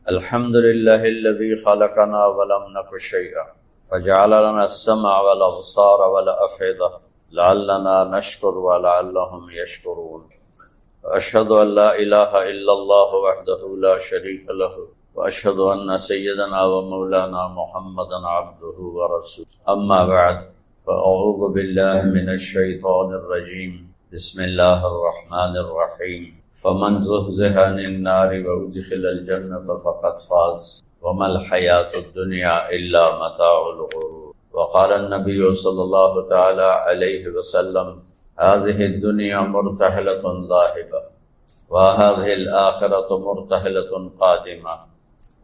الحمد لله الذي خلقنا ولم نك شيئا وجعل لنا السمع والأبصار والأفئدة لعلنا نشكر ولعلهم يشكرون. وأشهد أن لا إله إلا الله وحده لا شريك له وأشهد أن سيدنا ومولانا محمدا عبده ورسوله. أما بعد فأعوذ بالله من الشيطان الرجيم. بسم الله الرحمن الرحيم. فمن زحزح عن النار وأدخل الجنة فقد فاز وما الحياة الدنيا إلا متاع الغرور. وقال النبي صلى الله تعالى عليه وسلم: هذه الدنيا مرتحلة ذاهبة وهذه الآخرة مرتحلة قادمة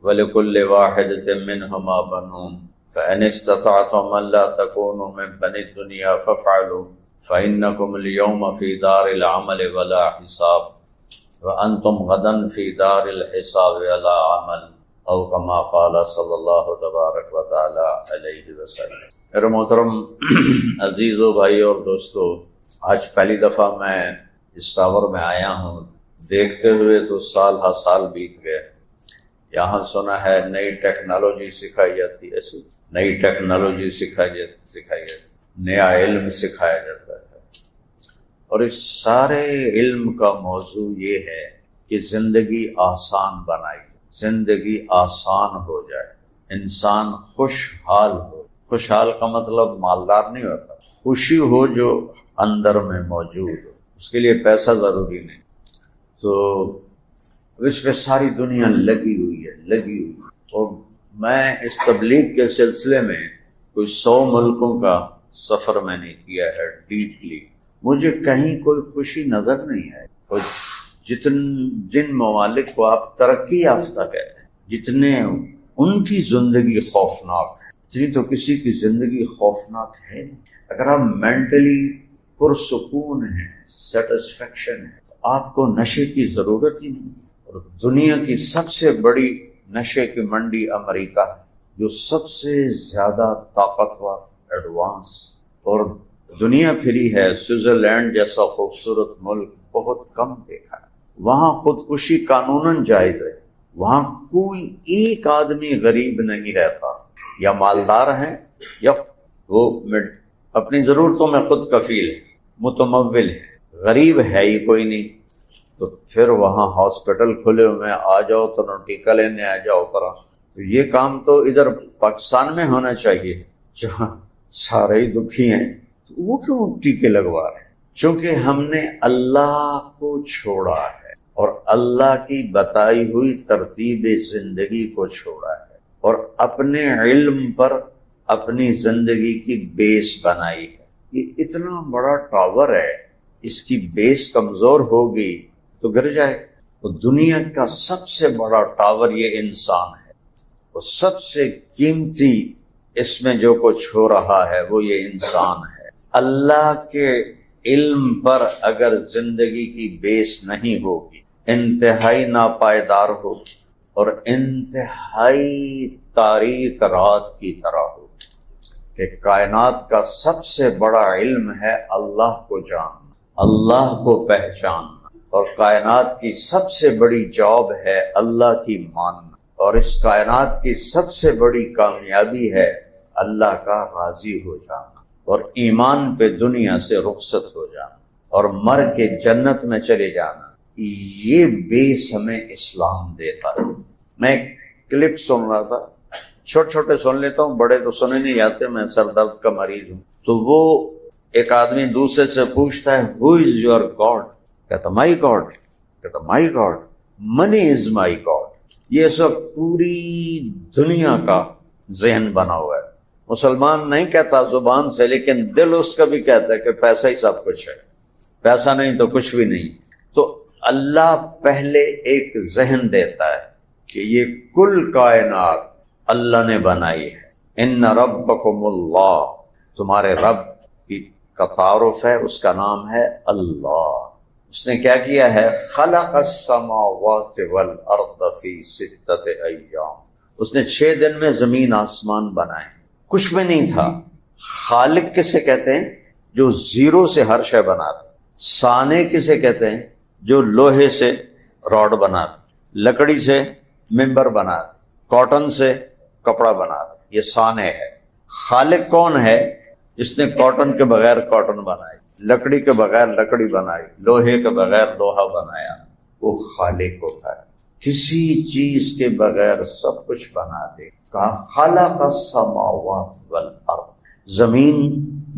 ولكل واحدة منهما بنون فإن استطعتم أن لا تكونوا من بني الدنيا فافعلوا فإنكم اليوم في دار العمل ولا حساب وأنتم غدا في دار الحساب ولا عمل او كما قال صلی اللہ تبارک و تعالی علیہ وسلم. میرے محترم عزیزو بھائی اور دوستو، آج پہلی دفعہ میں اس ٹاور میں آیا ہوں. دیکھتے ہوئے تو سال ہر سال بیت گئے. یہاں سنا ہے نئی ٹیکنالوجی سکھائی جاتی ہے، ایسی نئی ٹیکنالوجی سکھائی جاتی، نیا علم سکھایا جاتا ہے. اور اس سارے علم کا موضوع یہ ہے کہ زندگی آسان بنائی، زندگی آسان ہو جائے، انسان خوشحال ہو. خوشحال کا مطلب مالدار نہیں ہوتا، خوشی ہو جو اندر میں موجود ہو. اس کے لیے پیسہ ضروری نہیں. تو اس پہ ساری دنیا لگی ہوئی ہے. اور میں اس تبلیغ کے سلسلے میں کوئی 100 ملکوں کا سفر میں نے کیا ہے ڈیپلی. مجھے کہیں کوئی خوشی نظر نہیں آئی. اور جن ممالک کو آپ ترقی یافتہ کہتے ہیں، جتنے ان کی زندگی خوفناک ہے، اتنی تو کسی کی زندگی خوفناک ہے نہیں. اگر آپ مینٹلی پرسکون ہیں، سیٹسفیکشن ہے، تو آپ کو نشے کی ضرورت ہی نہیں. اور دنیا کی سب سے بڑی نشے کی منڈی امریکہ ہے، جو سب سے زیادہ طاقتور، ایڈوانس اور دنیا پھری ہے. سوئٹزرلینڈ جیسا خوبصورت ملک بہت کم دیکھا ہے. وہاں خودکشی قانوناً جائز ہے. وہاں کوئی ایک آدمی غریب نہیں رہتا. یا مالدار ہیں یا وہ اپنی ضرورتوں میں خود کفیل ہے، متمول ہے. غریب ہے ہی کوئی نہیں. تو پھر وہاں ہاسپٹل کھلے ہوئے ہیں، آ جاؤ تو ٹیکا لینے آ جاؤ کرا. تو یہ کام تو ادھر پاکستان میں ہونا چاہیے جہاں سارے ہی دکھی ہیں. وہ کیوں ٹیکے لگوا رہے ہیں؟ چونکہ ہم نے اللہ کو چھوڑا ہے اور اللہ کی بتائی ہوئی ترتیب زندگی کو چھوڑا ہے اور اپنے علم پر اپنی زندگی کی بیس بنائی ہے. یہ اتنا بڑا ٹاور ہے، اس کی بیس کمزور ہوگی تو گر جائے. تو دنیا کا سب سے بڑا ٹاور یہ انسان ہے. اور سب سے قیمتی اس میں جو کچھ ہو رہا ہے وہ یہ انسان ہے. اللہ کے علم پر اگر زندگی کی بیس نہیں ہوگی، انتہائی ناپائیدار ہوگی اور انتہائی تاریک رات کی طرح ہوگی. کہ کائنات کا سب سے بڑا علم ہے اللہ کو جاننا، اللہ کو پہچاننا. اور کائنات کی سب سے بڑی جاب ہے اللہ کی ماننا. اور اس کائنات کی سب سے بڑی کامیابی ہے اللہ کا راضی ہو جانا اور ایمان پہ دنیا سے رخصت ہو جانا اور مر کے جنت میں چلے جانا. یہ بیس ہمیں اسلام دیتا ہے. میں ایک کلپ سن رہا تھا، چھوٹے چھوٹے سن لیتا ہوں، بڑے تو سنے نہیں جاتے، میں سر درد کا مریض ہوں. تو وہ ایک آدمی دوسرے سے پوچھتا ہے ہو از یور گاڈ؟ کہتا مائی گاڈ. کہتا مائی گاڈ، منی از مائی گاڈ. یہ سب پوری دنیا کا ذہن بنا ہوا ہے. مسلمان نہیں کہتا زبان سے، لیکن دل اس کا بھی کہتا ہے کہ پیسہ ہی سب کچھ ہے، پیسہ نہیں تو کچھ بھی نہیں. تو اللہ پہلے ایک ذہن دیتا ہے کہ یہ کل کائنات اللہ نے بنائی ہے. ان ربکم اللہ، تمہارے رب کا تعارف ہے، اس کا نام ہے اللہ. اس نے کیا کیا ہے؟ خلق السماوات والارض فی 6 ایام. اس نے 6 دن میں زمین آسمان بنائے. کچھ بھی نہیں تھا. خالق کسے کہتے ہیں؟ جو زیرو سے ہر شے بناتا. صانع کسے کہتے ہیں؟ جو لوہے سے راڈ بناتا، لکڑی سے ممبر بنا دے، کاٹن سے کپڑا بنا دے، یہ صانع ہے۔ خالق کون ہے؟ جس نے کاٹن کے بغیر کاٹن بنائی، لکڑی کے بغیر لکڑی بنائی، لوہے کے بغیر لوہا بنایا، وہ خالق ہوتا ہے۔ کسی چیز کے بغیر سب کچھ بنا دے۔ کہا خلق السماوات والارض، زمین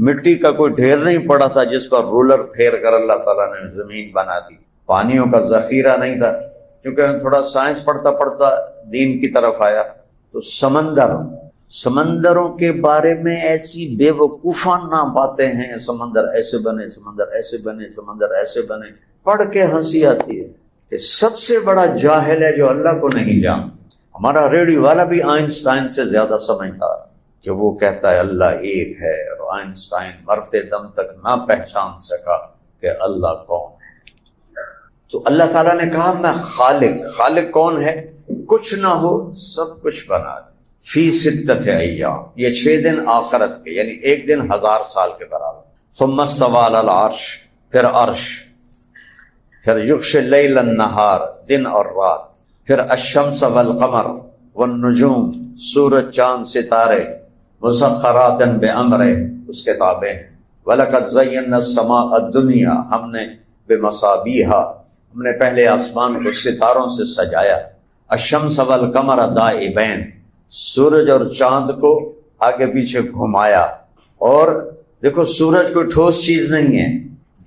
مٹی کا کوئی ڈھیر نہیں پڑا تھا جس پر رولر پھیر کر اللہ تعالیٰ نے زمین بنا دی، پانیوں کا ذخیرہ نہیں تھا۔ کیونکہ میں تھوڑا سائنس پڑھتا پڑھتا دین کی طرف آیا تو سمندروں کے بارے میں ایسی بے وقوفانہ باتیں ہیں، سمندر ایسے بنے، سمندر ایسے بنے، سمندر ایسے بنے، پڑھ کے ہنسی آتی ہے کہ سب سے بڑا جاہل ہے جو اللہ کو نہیں جانتا۔ ہمارا ریڈیو والا بھی آئنسٹائن سے زیادہ سمجھدار کہ وہ کہتا ہے اللہ ایک ہے، اور آئنسٹائن مرتے دم تک نہ پہچان سکا کہ اللہ کون ہے۔ تو اللہ تعالیٰ نے کہا میں خالق کون ہے؟ کچھ نہ ہو سب کچھ بنا دے۔ فی ستۃ ایام، یہ 6 دن آخرت کے، یعنی ایک دن 1000 سال کے برابر۔ ثم استوى علی العرش، پھر عرش، پھر یغشی اللیل النہار، دن اور رات، پھر الشمس والقمر والنجوم، سورج چاند ستارے، مسخرات بامرہ، اس کے تابع ہیں۔ وَلَقَدْ زَيَّنَّا السَّمَاءَ الدُّنْيَا، ہم نے بمصابیحا، ہم نے پہلے آسمان کو ستاروں سے سجایا۔ الشمس والقمر دائبین، سورج اور چاند کو آگے پیچھے گھمایا۔ اور دیکھو سورج کوئی ٹھوس چیز نہیں ہے،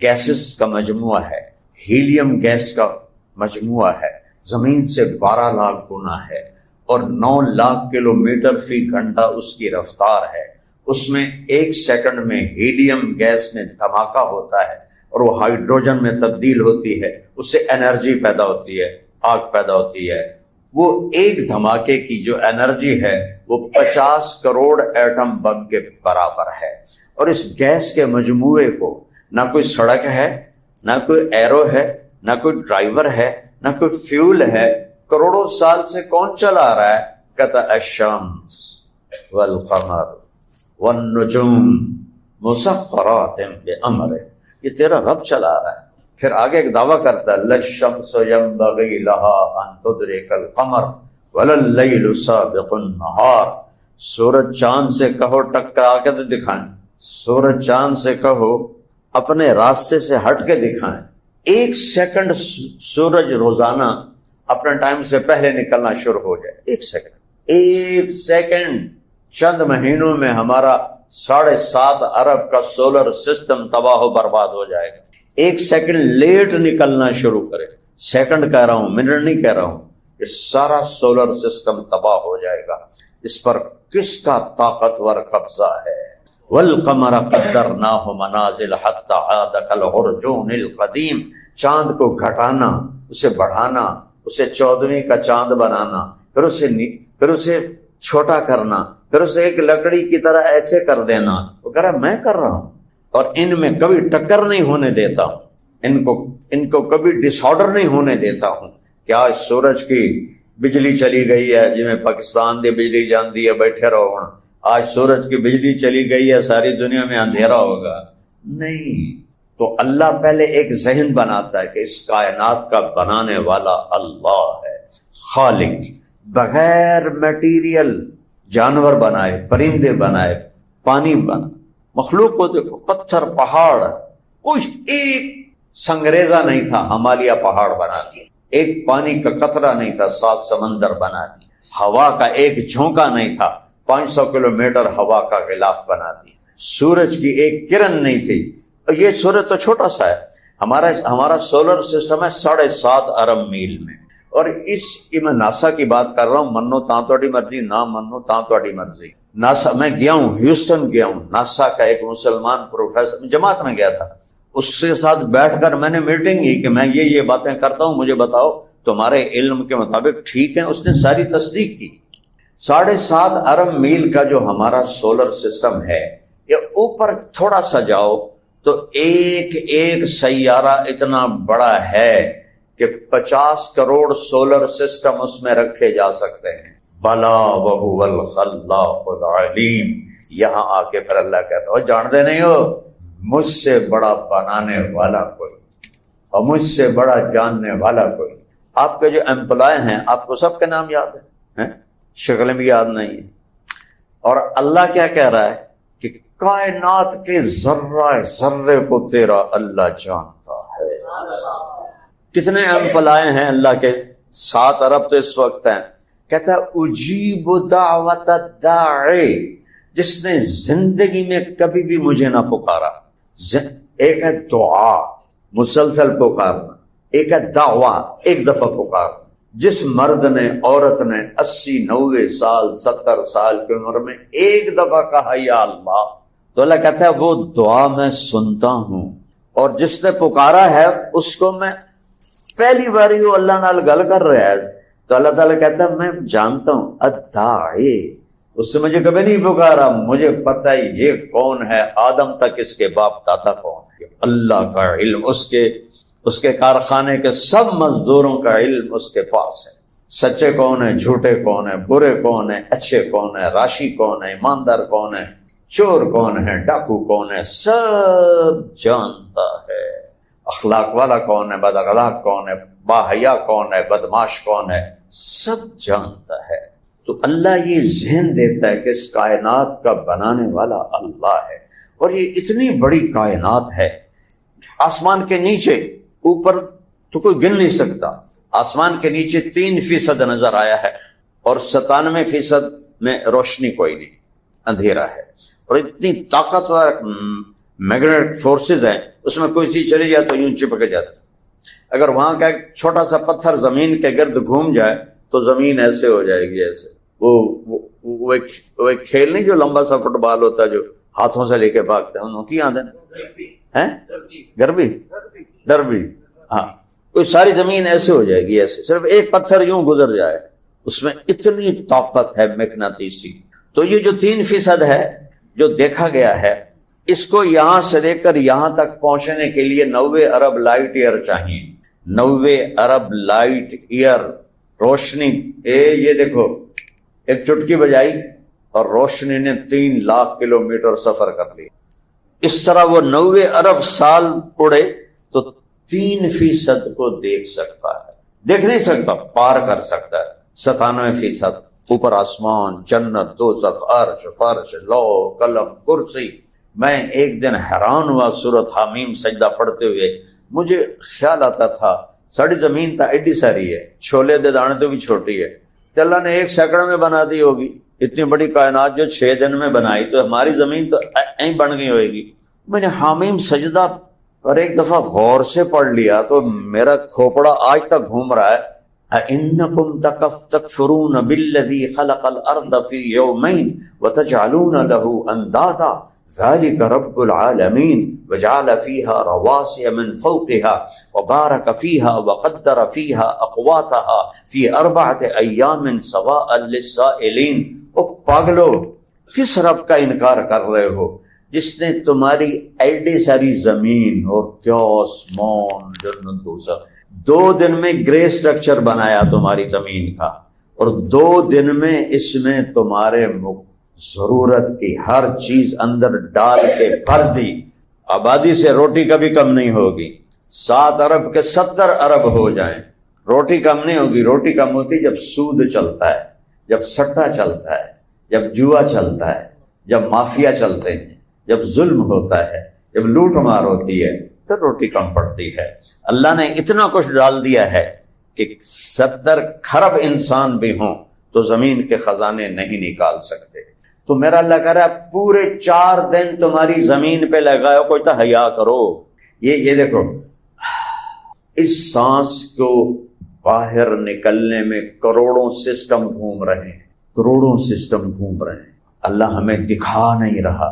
گیسز کا مجموعہ ہے، ہیلیم گیس کا مجموعہ ہے، زمین سے 12 لاکھ گنا ہے، اور 9 لاکھ کلومیٹر فی گھنٹہ اس کی رفتار ہے۔ اس میں 1 سیکنڈ میں ہیلیم گیس میں دھماکہ ہوتا ہے اور وہ ہائیڈروجن میں تبدیل ہوتی ہے، اس سے انرجی پیدا ہوتی ہے، آگ پیدا ہوتی ہے۔ وہ ایک دھماکے کی جو انرجی ہے وہ 50 کروڑ ایٹم بم کے برابر ہے۔ اور اس گیس کے مجموعے کو نہ کوئی سڑک ہے، نہ کوئی ایرو ہے، نہ کوئی ڈرائیور ہے، نہ کوئی فیول ہے، کروڑوں سال سے کون چلا رہا ہے؟ کہتا الشمس والقمر والنجوم مسخرات بامرہ، یہ تیرا رب چلا رہا ہے۔ پھر آگے ایک دعویٰ کرتا ہے للشمس ينبغي لها ان تدرك القمر ولا الليل سابق النهار، سورج چاند سے کہو ٹکرا کے دکھائیں، سورج چاند سے کہو اپنے راستے سے ہٹ کے دکھائیں۔ 1 سیکنڈ سورج روزانہ اپنے ٹائم سے پہلے نکلنا شروع ہو جائے، 1 سیکنڈ چند مہینوں میں ہمارا 7.5 ارب کا سولر سسٹم تباہ و برباد ہو جائے گا۔ 1 سیکنڈ لیٹ نکلنا شروع کرے، سیکنڈ کہہ رہا ہوں، منٹ نہیں کہہ رہا ہوں، یہ سارا سولر سسٹم تباہ ہو جائے گا۔ اس پر کس کا طاقتور قبضہ ہے؟ والقمر قدرناہ منازل حتی عاد کالعرجون القدیم، چاند کو گھٹانا، اسے بڑھانا، اسے 14ویں کا چاند بنانا، پھر اسے چھوٹا کرنا، پھر اسے ایک لکڑی کی طرح ایسے کر دینا۔ وہ کہہ رہا میں کر رہا ہوں، اور ان میں کبھی ٹکر نہیں ہونے دیتا ہوں، ان کو کبھی ڈس آرڈر نہیں ہونے دیتا ہوں۔ کیا آج سورج کی بجلی چلی گئی ہے، جی میں پاکستان دی بجلی جاندی ہے بیٹھے رہو ہوں، آج سورج کی بجلی چلی گئی ہے ساری دنیا میں اندھیرا ہوگا؟ نہیں۔ تو اللہ پہلے ایک ذہن بناتا ہے کہ اس کائنات کا بنانے والا اللہ ہے، خالق، بغیر میٹیریل جانور بنائے، پرندے بنائے، پانی بنا، مخلوق کو دیکھو، پتھر، پہاڑ، کچھ ایک سنگریزہ نہیں تھا، ہمالیہ پہاڑ بنا دیا، ایک پانی کا قطرہ نہیں تھا، 7 سمندر بنا دیا، ہوا کا ایک جھونکا نہیں تھا، 500 کلومیٹر ہوا کا غلاف بنا دیا، سورج کی ایک کرن نہیں تھی، یہ سورج تو چھوٹا سا ہے، ہمارا سولر سسٹم ہے 7.5 ارب میل میں، اور میں ناسا کی بات کر رہا ہوں، منو تاں تہاڈی مرضی، نہ منو تاں تہاڈی مرضی۔ ناسا میں گیا ہوں، ہیوسٹن گیا ہوں، ناسا کا ایک مسلمان پروفیسر جماعت میں گیا تھا، اس کے ساتھ بیٹھ کر میں نے میٹنگ کی کہ میں یہ باتیں کرتا ہوں، مجھے بتاؤ تمہارے علم کے مطابق ٹھیک ہیں؟ اس نے ساری تصدیق کی۔ 7.5 ارب میل کا جو ہمارا سولر سسٹم ہے، یہ اوپر تھوڑا سا جاؤ تو ایک سیارہ اتنا بڑا ہے کہ 50 کروڑ سولر سسٹم اس میں رکھے جا سکتے ہیں۔ بلا وہو الخلاق العلیم، یہاں آ کے پھر اللہ کہتا ہو جانتے نہیں ہو مجھ سے بڑا بنانے والا کوئی اور مجھ سے بڑا جاننے والا کوئی۔ آپ کے جو امپلائے ہیں آپ کو سب کے نام یاد ہیں؟ شکلیں بھی یاد نہیں ہیں. اور اللہ کیا کہہ رہا ہے کہ کائنات کے ذرہ ذرے کو تیرا اللہ جانتا ہے. کتنے امپلائے ہیں اللہ کے؟ 7 ارب تو اس وقت ہیں. کہتا ہے اجیب دعوت الداعی، جس نے زندگی میں کبھی بھی مجھے نہ پکارا. ایک ہے دعا مسلسل پکارنا، ایک ہے دعویٰ ایک دفعہ پکارنا. جس مرد نے عورت نے 80-90 سال 70 سال کی عمر میں ایک دفعہ کہا یا اللہ، تو اللہ کہتا ہے وہ دعا میں سنتا ہوں. اور جس نے پکارا ہے اس کو میں پہلی باری وہ اللہ نال گل کر رہا ہے تو اللہ تعالیٰ کہتا ہے میں جانتا ہوں الداعی، اس سے مجھے کبھی نہیں پکارا، مجھے پتہ ہے یہ کون ہے، آدم تک اس کے باپ دادا کون ہے. اللہ کا علم، اس کے کارخانے کے سب مزدوروں کا علم اس کے پاس ہے. سچے کون ہیں، جھوٹے کون ہیں، برے کون ہیں، اچھے کون ہیں، راشی کون ہے، ایماندار کون ہے، چور کون ہے، ڈاکو کون ہے، سب جانتا ہے. اخلاق والا کون ہے، بد اخلاق کون ہے، باحیا کون ہے، بدماش کون ہے، سب جانتا ہے. تو اللہ یہ ذہن دیتا ہے کہ اس کائنات کا بنانے والا اللہ ہے. اور یہ اتنی بڑی کائنات ہے، آسمان کے نیچے، اوپر تو کوئی گن نہیں سکتا. آسمان کے نیچے 3% نظر آیا ہے اور 97% میں روشنی کوئی نہیں، اندھیرا ہے. اور اتنی طاقتور میگنیٹک فورسز ہیں، اس میں کوئی چیز چلی جائے تو یوں چپک جاتا ہے. اگر وہاں کا ایک چھوٹا سا پتھر زمین کے گرد گھوم جائے تو زمین ایسے ہو جائے گی، ایسے. وہ ایک کھیل نہیں جو لمبا سا فٹ بال ہوتا ہے جو ہاتھوں سے لے کے بھاگتے ہیں، انہوں کی یاد ہے دربی. ہاں، کوئی ساری زمین ایسے ہو جائے گی، ایسے صرف ایک پتھر یوں گزر جائے. اس میں اتنی طاقت ہے مقناطیسی. تو یہ جو 3% ہے جو دیکھا گیا ہے، اس کو یہاں سے لے کر یہاں تک پہنچنے کے لیے 90 ارب لائٹ ایئر چاہیے. 90 ارب لائٹ ایئر روشنی. یہ دیکھو، ایک چٹکی بجائی اور روشنی نے 3 لاکھ کلومیٹر سفر کر لیا. اس طرح وہ 90 ارب سال اڑے تو 3% کو دیکھ سکتا ہے. دیکھ نہیں سکتا، پار کر سکتا ہے. 97% اوپر آسمان، جنت، دوزخ، عرش، فرش، لوح، قلم، کرسی. میں ایک دن حیران ہوا سورۃ حامیم سجدہ پڑھتے ہوئے. مجھے خیال آتا تھا ساری زمین تو ایڈی ساری ہے، چھولے دے دانے تو بھی چھوٹی ہے، تو اللہ نے 1 سیکنڈ میں بنا دی ہوگی. اتنی بڑی کائنات جو 6 دن میں بنائی، تو ہماری زمین تو ایਂ بن گئی ہوئے گی. میں نے حامیم سجدہ اور ایک دفعہ غور سے پڑھ لیا تو میرا کھوپڑا آج تک گھوم رہا ہے. أَإِنَّكُمْ تَكْفُرُونَ بِالَّذِي خَلَقَ الْأَرْضَ فِي يَوْمَيْنِ وَتَجْعَلُونَ لَهُ أَنْدَادًا ذلك رب العالمين وجعل فيها رواسي من فوقها وبارك فيها وقدر فيها أقواتها في 4 أيام سواء للسائلين. او پاگلو، کس رب کا انکار کر رہے ہو جس نے تمہاری ایڈی ساری زمین اور کیا آسمان، جنت، دوزخ 2 دن میں گرے سٹرکچر بنایا تمہاری زمین کا، اور 2 دن میں اس میں تمہارے ضرورت کی ہر چیز اندر ڈال کے بھر دی. آبادی سے روٹی کبھی کم نہیں ہوگی. 7 ارب کے 70 ارب ہو جائیں، روٹی کم نہیں ہوگی. روٹی کم ہوتی جب سود چلتا ہے، جب سٹا چلتا ہے، جب جوا چلتا ہے، جب مافیا چلتے ہیں، جب ظلم ہوتا ہے، جب لوٹ مار ہوتی ہے، تو روٹی کم پڑتی ہے. اللہ نے اتنا کچھ ڈال دیا ہے کہ 70 کھرب انسان بھی ہوں تو زمین کے خزانے نہیں نکال سکتے. تو میرا اللہ کہہ رہا ہے پورے 4 دن تمہاری زمین پہ لگاؤ، کوئی تو حیا کرو. یہ دیکھو، اس سانس کو باہر نکلنے میں کروڑوں سسٹم گھوم رہے ہیں، کروڑوں سسٹم گھوم رہے ہیں. اللہ ہمیں دکھا نہیں رہا.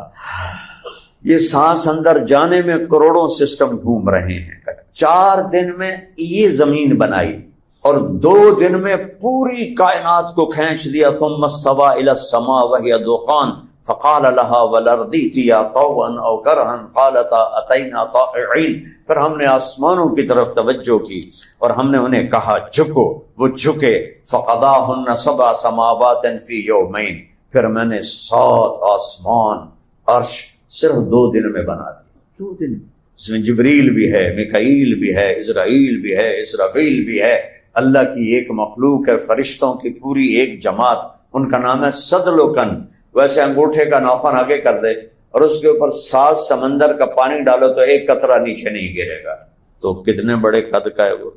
یہ سانس اندر جانے میں کروڑوں سسٹم گھوم رہے ہیں. 4 دن میں یہ زمین بنائی اور 2 دن میں پوری کائنات کو کھینچ دیا. ثم استوى الى السماء وهي دخان فقال لها والارض ائتيا طوعا او كرها قالتا اتينا طائعين. پھر ہم نے آسمانوں کی طرف توجہ کی اور ہم نے انہیں کہا جھکو، وہ جھکے. فقضاهن 7 سماوات في يومين. پھر میں نے 7 آسمان عرش صرف 2 دن میں بنا دی. 2 دن. اس میں جبریل بھی ہے، میکائیل بھی ہے، اسرائیل بھی ہے، اسرافیل بھی ہے، اللہ کی ایک مخلوق ہے، فرشتوں کی پوری ایک جماعت، ان کا نام ہے صدلکن۔ ویسے انگوٹھے کا نوخن آگے کر دے اور اس کے اوپر 7 سمندر کا پانی ڈالو تو ایک قطرہ نیچے نہیں گرے گا، تو کتنے بڑے قد کا ہے وہ۔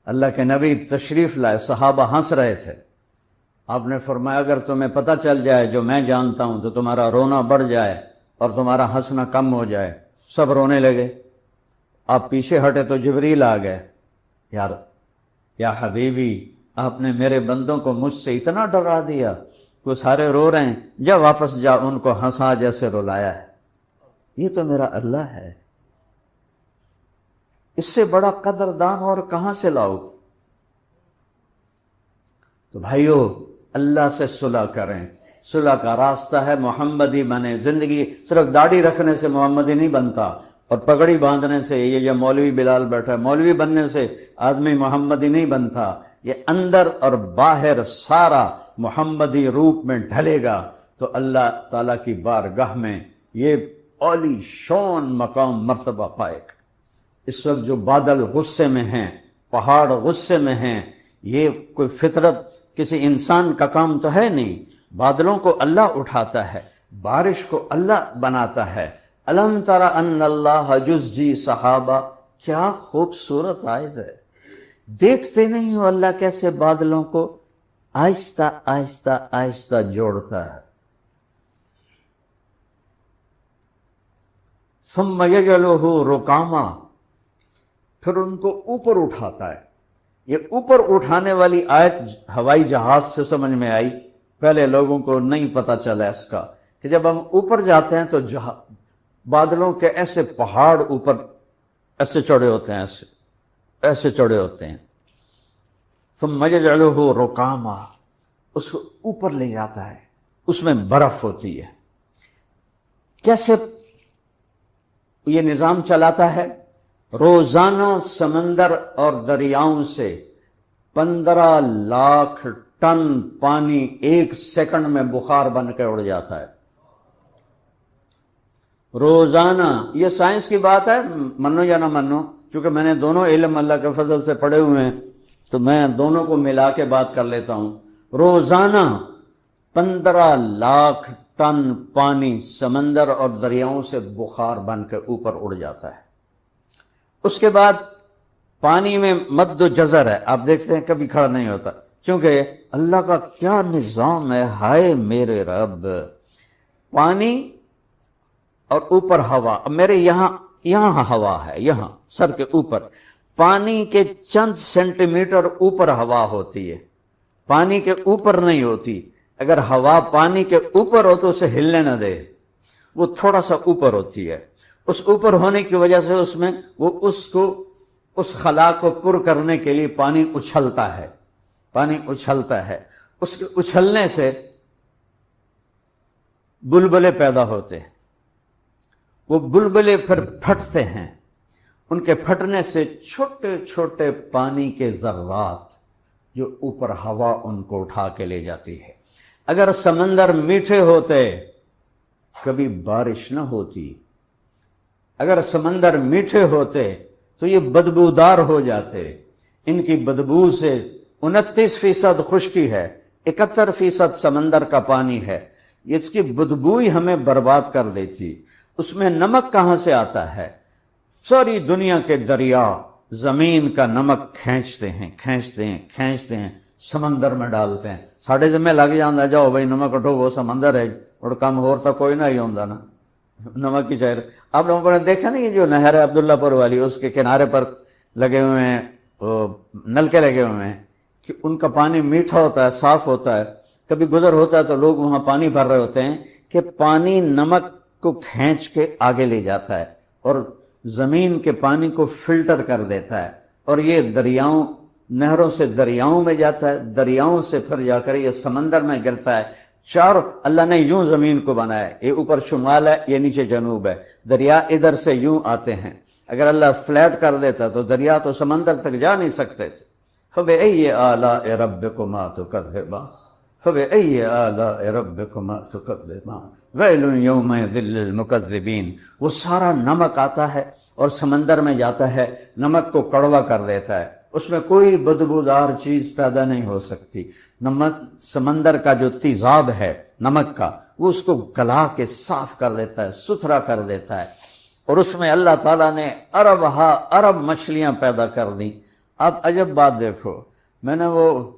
اللہ کے نبی تشریف لائے، صحابہ ہنس رہے تھے۔ آپ نے فرمایا اگر تمہیں پتہ چل جائے جو میں جانتا ہوں تو تمہارا رونا بڑھ جائے اور تمہارا ہنسنا کم ہو جائے۔ سب رونے لگے۔ آپ پیچھے ہٹے تو جبریل آ گئے، یا حبیبی آپ نے میرے بندوں کو مجھ سے اتنا ڈرا دیا، وہ سارے رو رہے ہیں، جا واپس جا، ان کو ہنسا جیسے رلایا ہے۔ یہ تو میرا اللہ ہے، اس سے بڑا قدردان اور کہاں سے لاؤ؟ تو بھائیو اللہ سے صلح کریں۔ صلح کا راستہ ہے محمدی بنے۔ زندگی صرف داڑھی رکھنے سے محمدی نہیں بنتا، اور پگڑی باندھنے سے، یہ جو مولوی بلال بیٹھا ہے، مولوی بننے سے آدمی محمدی نہیں بنتا۔ یہ اندر اور باہر سارا محمدی روپ میں ڈھلے گا تو اللہ تعالیٰ کی بارگاہ میں یہ عالی شان مقام مرتبہ پائے گا۔ اس وقت جو بادل غصے میں ہیں، پہاڑ غصے میں ہیں، یہ کوئی فطرت کسی انسان کا کام تو ہے نہیں۔ بادلوں کو اللہ اٹھاتا ہے، بارش کو اللہ بناتا ہے۔ الم تر ان اللہ یزجی صحابہ، کیا خوبصورت آیت ہے۔ دیکھتے نہیں ہو اللہ کیسے بادلوں کو آہستہ آہستہ آہستہ جوڑتا ہے۔ ثم یجعلہ رکاما، پھر ان کو اوپر اٹھاتا ہے۔ یہ اوپر اٹھانے والی آیت ہوائی جہاز سے سمجھ میں آئی، پہلے لوگوں کو نہیں پتہ چلا اس کا، کہ جب ہم اوپر جاتے ہیں تو بادلوں کے ایسے پہاڑ اوپر ایسے چڑھے ہوتے ہیں، ایسے چڑھے ہوتے ہیں۔ ثم یجعلہ رکاما، اس کو اوپر لے جاتا ہے، اس میں برف ہوتی ہے۔ کیسے یہ نظام چلاتا ہے؟ روزانہ سمندر اور دریاؤں سے 15 لاکھ ٹن پانی 1 سیکنڈ میں بخار بن کے اڑ جاتا ہے۔ روزانہ، یہ سائنس کی بات ہے، منو یا نہ منو، چونکہ میں نے دونوں علم اللہ کے فضل سے پڑھے ہوئے ہیں تو میں دونوں کو ملا کے بات کر لیتا ہوں۔ روزانہ 15 لاکھ ٹن پانی سمندر اور دریاؤں سے بخار بن کے اوپر اڑ جاتا ہے۔ اس کے بعد پانی میں مد و جزر ہے، آپ دیکھتے ہیں کبھی کھڑا نہیں ہوتا، چونکہ اللہ کا کیا نظام ہے، ہائے میرے رب۔ پانی اور اوپر ہوا، اب میرے یہاں ہوا ہے، یہاں سر کے اوپر، پانی کے چند سینٹی میٹر اوپر ہوا ہوتی ہے، پانی کے اوپر نہیں ہوتی۔ اگر ہوا پانی کے اوپر ہو تو اسے ہلنے نہ دے، وہ تھوڑا سا اوپر ہوتی ہے۔ اس اوپر ہونے کی وجہ سے اس میں وہ اس خلا کو پر کرنے کے لیے پانی اچھلتا ہے، پانی اچھلتا ہے۔ اس کے اچھلنے سے بلبلے پیدا ہوتے ہیں، وہ بلبلے پھر پھٹتے ہیں، ان کے پھٹنے سے چھوٹے چھوٹے پانی کے ذرات جو اوپر ہوا ان کو اٹھا کے لے جاتی ہے۔ اگر سمندر میٹھے ہوتے کبھی بارش نہ ہوتی، اگر سمندر میٹھے ہوتے تو یہ بدبودار ہو جاتے۔ ان کی بدبو سے 29% خشکی ہے، 71% سمندر کا پانی ہے، اس کی بدبو ہی ہمیں برباد کر دیتی۔ اس میں نمک کہاں سے آتا ہے؟ ساری دنیا کے دریا زمین کا نمک کھینچتے ہیں، سمندر میں ڈالتے ہیں۔ ساڑھے ذمہ لگ جاندہ، جاؤ بھائی نمک اٹھو، وہ سمندر ہے اور کم ہوتا کوئی نہ ہی ہوندہ نا، نمک کی چہر۔ آپ لوگوں نے دیکھا نہیں جو نہر ہے عبداللہ پور والی، اس کے کنارے پر لگے ہوئے ہیں نلکے لگے ہوئے ہیں کہ ان کا پانی میٹھا ہوتا ہے، صاف ہوتا ہے۔ کبھی گزر ہوتا ہے تو لوگ وہاں پانی بھر رہے ہوتے ہیں کہ پانی نمک کو کھینچ کے آگے لے جاتا ہے اور زمین کے پانی کو فلٹر کر دیتا ہے، اور یہ دریاؤں، نہروں سے دریاؤں میں جاتا ہے، دریاؤں سے پھر جا کر یہ سمندر میں گرتا ہے۔ چار اللہ نے یوں زمین کو بنایا، یہ اوپر شمال ہے، یہ نیچے جنوب ہے، دریا ادھر سے یوں آتے ہیں۔ اگر اللہ فلیٹ کر دیتا تو دریا تو سمندر تک جا نہیں سکتے تھے۔ فَبِأَيِّ آلَاءِ رَبِّكُمَا تُكَذِّبَانِ فَبِأَيِّ آلَاءِ رَبِّكُمَا تُكَذِّبَانِ وَيْلٌ يَوْمَئِذٍ لِّلْمُكَذِّبِينَ۔ وہ سارا نمک آتا ہے اور سمندر میں جاتا ہے، نمک کو کڑوا کر دیتا ہے، اس میں کوئی بدبودار چیز پیدا نہیں ہو سکتی۔ نمک سمندر کا جو تیزاب ہے نمک کا، وہ اس کو گلا کے صاف کر دیتا ہے، ستھرا کر دیتا ہے، اور اس میں اللہ تعالیٰ نے ارب مچھلیاں پیدا کر دیں۔ اب عجب بات دیکھو، میں نے وہ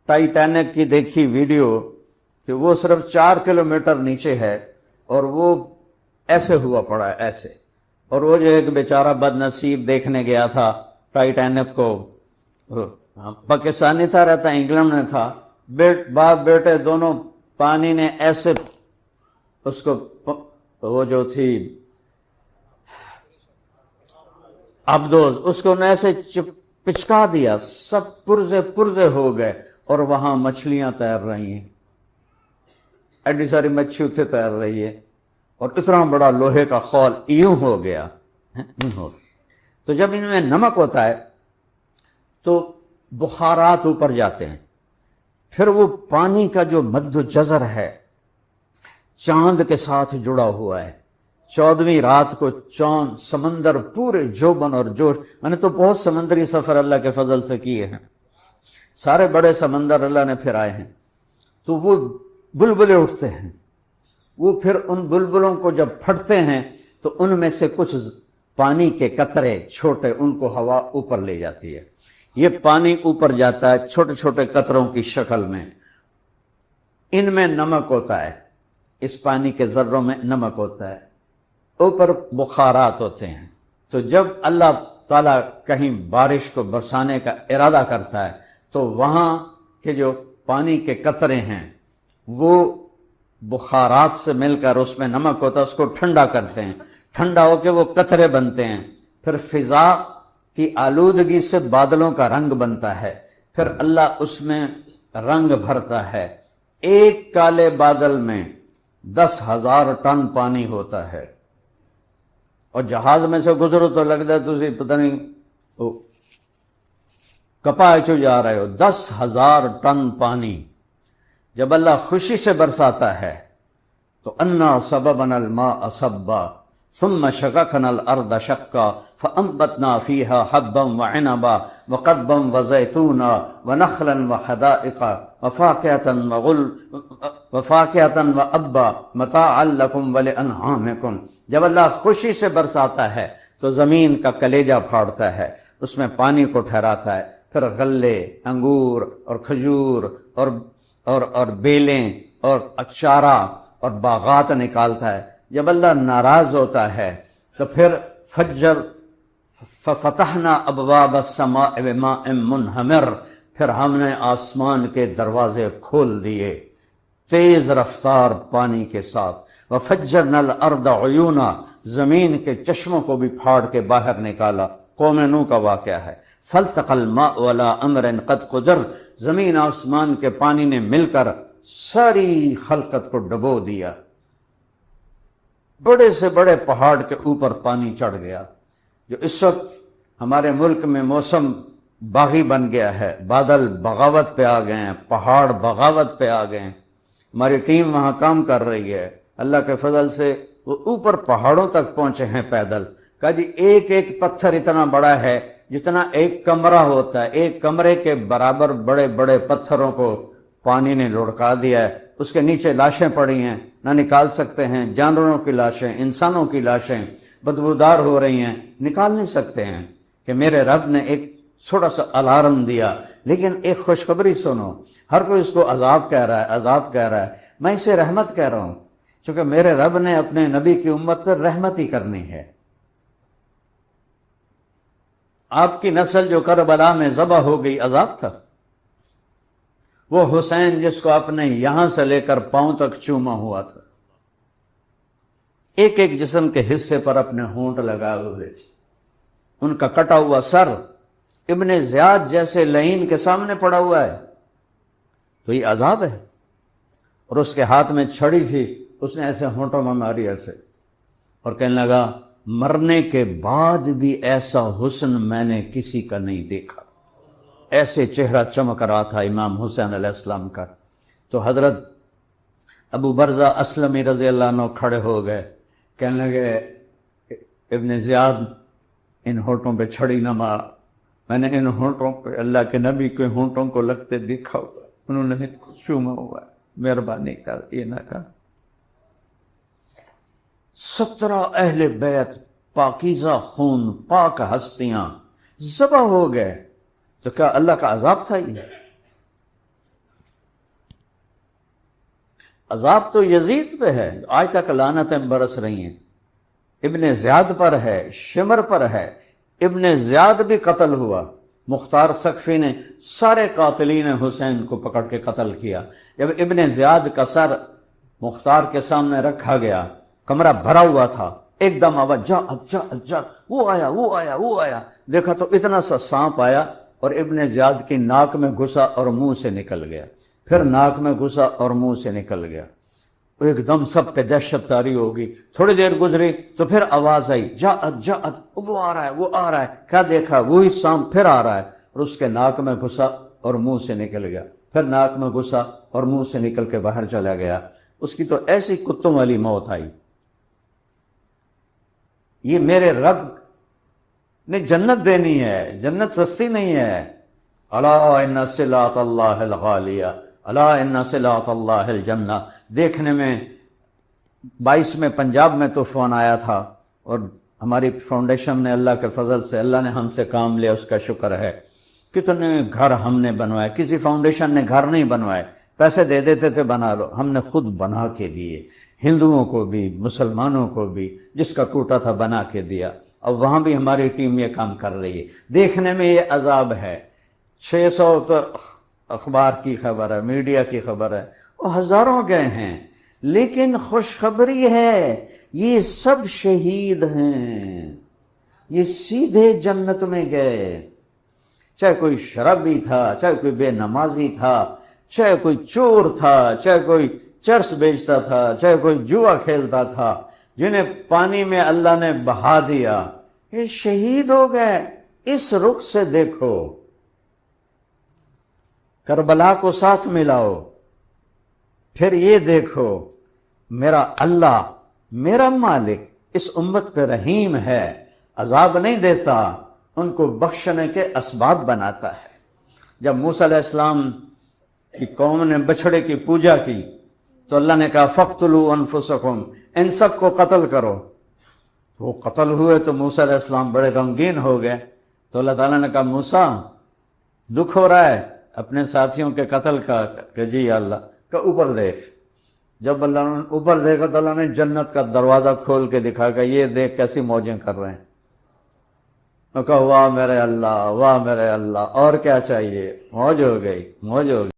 ٹائٹینک کی دیکھی ویڈیو کہ وہ صرف 4 کلومیٹر نیچے ہے اور وہ ایسے ہوا پڑا ہے ایسے، اور وہ جو ایک بیچارہ بد نصیب دیکھنے گیا تھا ٹائٹینک کو، پاکستانی تھا، رہتا انگلینڈ میں تھا، باپ بیٹے دونوں، پانی نے ایسے اس کو، وہ جو تھی ابدوز، اس کو ایسے پچکا دیا، سب پرزے ہو گئے، اور وہاں مچھلیاں تیر رہی ہیں، ایڈی ساری مچھلی اتھے تیر رہی ہے، اور اتنا بڑا لوہے کا خول یوں ہو گیا۔ تو جب ان میں نمک ہوتا ہے تو بخارات اوپر جاتے ہیں، پھر وہ پانی کا جو مد و جزر ہے چاند کے ساتھ جڑا ہوا ہے۔ 14ویں رات کو چاند، سمندر پورے جوبن اور جوش، میں نے تو بہت سمندری سفر اللہ کے فضل سے کیے ہیں، سارے بڑے سمندر اللہ نے پھرائے ہیں، تو وہ بلبلے اٹھتے ہیں، وہ پھر ان بلبلوں کو جب پھٹتے ہیں تو ان میں سے کچھ پانی کے قطرے چھوٹے، ان کو ہوا اوپر لے جاتی ہے، یہ پانی اوپر جاتا ہے چھوٹے چھوٹے قطروں کی شکل میں، ان میں نمک ہوتا ہے، اس پانی کے ذروں میں نمک ہوتا ہے، اوپر بخارات ہوتے ہیں۔ تو جب اللہ تعالیٰ کہیں بارش کو برسانے کا ارادہ کرتا ہے تو وہاں کے جو پانی کے قطرے ہیں وہ بخارات سے مل کر اس میں نمک ہوتا ہے، اس کو ٹھنڈا کرتے ہیں، ٹھنڈا ہو کے وہ قطرے بنتے ہیں، پھر فضا کی آلودگی سے بادلوں کا رنگ بنتا ہے، پھر اللہ اس میں رنگ بھرتا ہے۔ ایک کالے بادل میں 10,000 ٹن پانی ہوتا ہے، اور جہاز میں سے گزرو تو لگتا ہے تسی پتہ نہیں کپائے چو جا رہے ہو۔ 10,000 ٹن پانی جب اللہ خوشی سے برساتا ہے تو انا صببنا الماء صبا ثم شققنا الارض شقا فانبتنا فيها حبا وعنبا وقضبا وزيتونا ونخلا وحدائق وفاكهة وابا متاعا لكم ولانعامكم۔ جب اللہ خوشی سے برساتا ہے تو زمین کا کلیجہ پھاڑتا ہے، اس میں پانی کو ٹھہراتا ہے، پھر غلے، انگور اور کھجور اور بیلیں اور اچارہ اور باغات نکالتا ہے۔ جب اللہ ناراض ہوتا ہے تو پھر ففتحنا ابواب السماء بماء منہمر، پھر ہم نے آسمان کے دروازے کھول دیے تیز رفتار پانی کے ساتھ، وفجرنا الارض عیونا، زمین کے چشموں کو بھی پھاڑ کے باہر نکالا۔ قوم نوح کا واقعہ ہے، فالتقى الماء على امر قد قدر، زمین آسمان کے پانی نے مل کر ساری خلقت کو ڈبو دیا، بڑے سے بڑے پہاڑ کے اوپر پانی چڑھ گیا۔ جو اس وقت ہمارے ملک میں موسم باغی بن گیا ہے، بادل بغاوت پہ آ گئے ہیں، پہاڑ بغاوت پہ آ گئے ہیں، ہماری ٹیم وہاں کام کر رہی ہے، اللہ کے فضل سے وہ اوپر پہاڑوں تک پہنچے ہیں پیدل۔ کہا جی ایک ایک پتھر اتنا بڑا ہے جتنا ایک کمرہ ہوتا ہے، ایک کمرے کے برابر بڑے بڑے پتھروں کو پانی نے لڑکا دیا ہے، اس کے نیچے لاشیں پڑی ہیں، نہ نکال سکتے ہیں، جانوروں کی لاشیں، انسانوں کی لاشیں بدبودار ہو رہی ہیں، نکال نہیں سکتے ہیں۔ کہ میرے رب نے ایک چھوٹا سا الارم دیا، لیکن ایک خوشخبری سنو، ہر کوئی اس کو عذاب کہہ رہا ہے، عذاب کہہ رہا ہے، میں اسے رحمت کہہ رہا ہوں، چونکہ میرے رب نے اپنے نبی کی امت پر رحمت ہی کرنی ہے۔ آپ کی نسل جو کربلا میں ذبح ہو گئی عذاب تھا، وہ حسین جس کو آپ نے یہاں سے لے کر پاؤں تک چوما ہوا تھا، ایک ایک جسم کے حصے پر اپنے ہونٹ لگائے ہوئے تھے، ان کا کٹا ہوا سر ابن زیاد جیسے لعین کے سامنے پڑا ہوا ہے، تو یہ عذاب ہے۔ اور اس کے ہاتھ میں چھڑی تھی، اس نے ایسے ہونٹوں میں ماری ایسے، اور کہنے لگا مرنے کے بعد بھی ایسا حسن میں نے کسی کا نہیں دیکھا، ایسے چہرہ چمک رہا تھا امام حسین علیہ السلام کا۔ تو حضرت ابو برزہ اسلمی رضی اللہ عنہ کھڑے ہو گئے، کہنے لگے ابن زیاد ان ہونٹوں پہ چھڑی نہ مار، میں نے ان ہونٹوں پہ اللہ کے نبی کے ہونٹوں کو لگتے دیکھا ہوا، انہوں نے چوما ہوا، مہربانی کر یہ نہ کر۔ 17 اہل بیت پاکیزہ خون، پاک ہستیاں ذبح ہو گئے، تو کیا اللہ کا عذاب تھا؟ یہ عذاب تو یزید پہ ہے، آج تک لعنتیں برس رہی ہیں، ابن زیاد پر ہے، شمر پر ہے، ابن زیاد بھی قتل ہوا، مختار سقفی نے سارے قاتلین حسین کو پکڑ کے قتل کیا۔ جب ابن زیاد کا سر مختار کے سامنے رکھا گیا، کمرہ بھرا ہوا تھا، ایک دم آواز جا جا جا، وہ آیا وہ آیا وہ آیا، دیکھا تو اتنا سا سانپ آیا اور ابن زیاد کی ناک میں گھسا اور منہ سے نکل گیا، پھر ناک میں گھسا اور منہ سے نکل گیا۔ ایک دم سب پہ دہشت طاری ہوگی، تھوڑی دیر گزری تو پھر آواز آئی جاءت جاءت، وہ آ رہا ہے وہ آ رہا ہے، کیا دیکھا وہی سانپ پھر آ رہا ہے اور اس کے ناک میں گھسا اور منہ سے نکل گیا، پھر ناک میں گھسا اور منہ سے نکل کے باہر چلا گیا۔ اس کی تو ایسی کتوں والی موت آئی۔ یہ میرے رب نے جنت دینی ہے، جنت سستی نہیں ہے۔ الا ان صلاۃ اللہ الغالیہ، الا ان صلاۃ اللہ الجنہ۔ دیکھنے میں 22 میں پنجاب میں طوفان آیا تھا اور ہماری فاؤنڈیشن نے اللہ کے فضل سے، اللہ نے ہم سے کام لیا، اس کا شکر ہے۔ کتنے گھر ہم نے بنوائے، کسی فاؤنڈیشن نے گھر نہیں بنوائے، پیسے دے دیتے تھے بنا لو، ہم نے خود بنا کے دیے، ہندوؤں کو بھی مسلمانوں کو بھی، جس کا ٹوٹا تھا بنا کے دیا۔ اب وہاں بھی ہماری ٹیم یہ کام کر رہی ہے۔ دیکھنے میں یہ عذاب ہے، 600 تو اخبار کی خبر ہے، میڈیا کی خبر ہے، وہ ہزاروں گئے ہیں، لیکن خوشخبری ہے یہ سب شہید ہیں، یہ سیدھے جنت میں گئے۔ چاہے کوئی شرابی تھا، چاہے کوئی بے نمازی تھا، چاہے کوئی چور تھا، چاہے کوئی چرس بیچتا تھا، چاہے کوئی جوا کھیلتا تھا، جنہیں پانی میں اللہ نے بہا دیا، یہ شہید ہو گئے۔ اس رخ سے دیکھو، کربلا کو ساتھ ملاؤ، پھر یہ دیکھو میرا اللہ، میرا مالک اس امت پہ رحیم ہے، عذاب نہیں دیتا، ان کو بخشنے کے اسباب بناتا ہے۔ جب موسیٰ علیہ السلام کی قوم نے بچھڑے کی پوجا کی تو اللہ نے کہا فَاقْتُلُوا أَنفُسَكُمْ، ان سب کو قتل کرو۔ وہ قتل ہوئے تو موسیٰ علیہ السلام بڑے غمگین ہو گئے، تو اللہ تعالیٰ نے کہا موسیٰ دکھ ہو رہا ہے اپنے ساتھیوں کے قتل کا؟ کہ جی اللہ۔ کہ اوپر دیکھ۔ جب اللہ نے اوپر دیکھا تو اللہ نے جنت کا دروازہ کھول کے دکھا کہ یہ دیکھ کیسی موجیں کر رہے ہیں۔ میں کہا واہ میرے اللہ، واہ میرے اللہ، اور کیا چاہیے؟ موج ہو گئی، موج ہو گئی۔